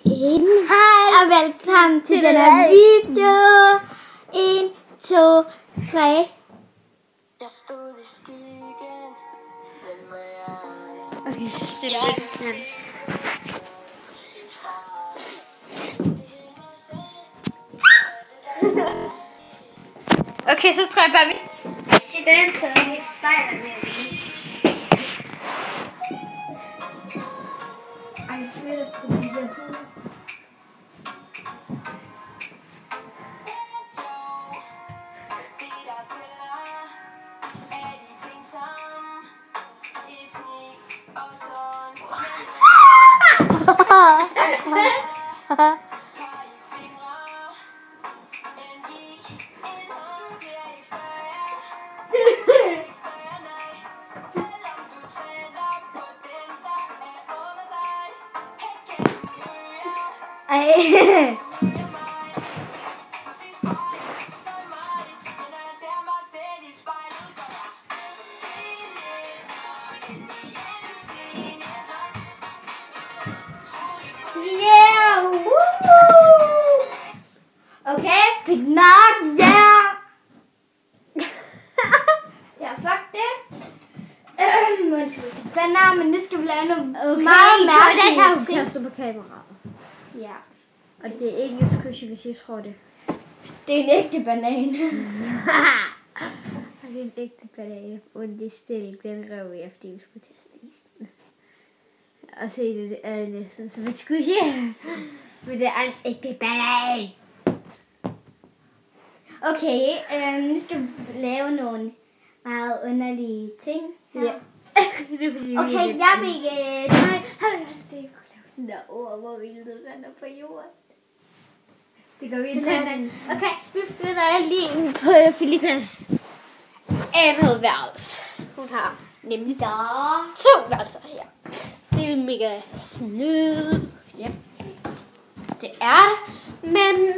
Hej og velkommen til denne video. 1, 2, 3. Jeg stod i skyggen. Hvem var jeg? Okay, så stiller jeg sådan. Okay, så tror jeg bare, vi den så vi spejler med. Ej, jeg føler på den her hud. Yeah! Woo! Okay, fik nok, yeah! Ja, fuck det. Måske spændende, men det skal vi lave noget meget mærkeligt. Okay, det kan du kaste på kameraet. Ja. Og det er ikke squishy, hvis I tror det. Det er en ægte banan. Det er en ægte banan, og det stilk, den rev vi efter, vi skulle til at spise den. Og se, det er næsten som et squishy. Men det er en ægte banan. Okay, nu skal vi lave nogle meget underlige ting her. Ja. Okay, jeg vil nej, det kunne lave ord, hvor vildt den er på jorden. Det går vi så ind. okay, nu flytter jeg lige ind på Filippas Andet værelse. Hun har nemlig 2 værelser her. Det er mega snyd. Ja. Det er det. Men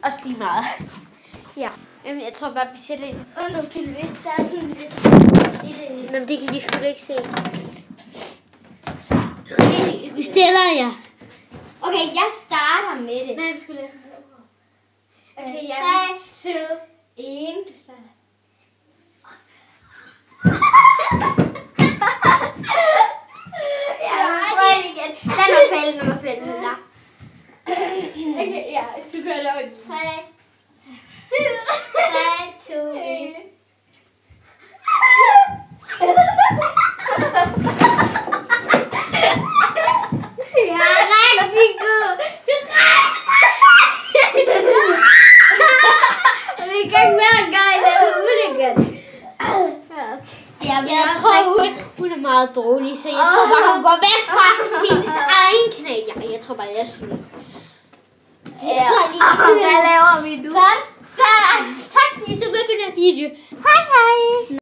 også lige meget. Ja. Jamen, jeg tror bare, vi sætter ind. undskyld, hvis der er sådan lidt i det. Men det kan de sgu da ikke se. Vi stiller jer. Okay, jeg starter med det. Nej, vi skulle lade. Okay, 3, 2, 1. Du starter. Ja, prøv igen. Den var fælden der. Okay, ja, du gør det også. 3, 2, 1. Ja, rigtig god. Vi kan ikke være gejle hooligan. Jeg tror, hun er meget dårlig, så jeg tror bare, hun går væk fra hendes egen kanal. Ja, jeg tror bare, jeg slutter. Ja, hvad laver vi nu? Så tak fordi I så med på den her video. Hej hej!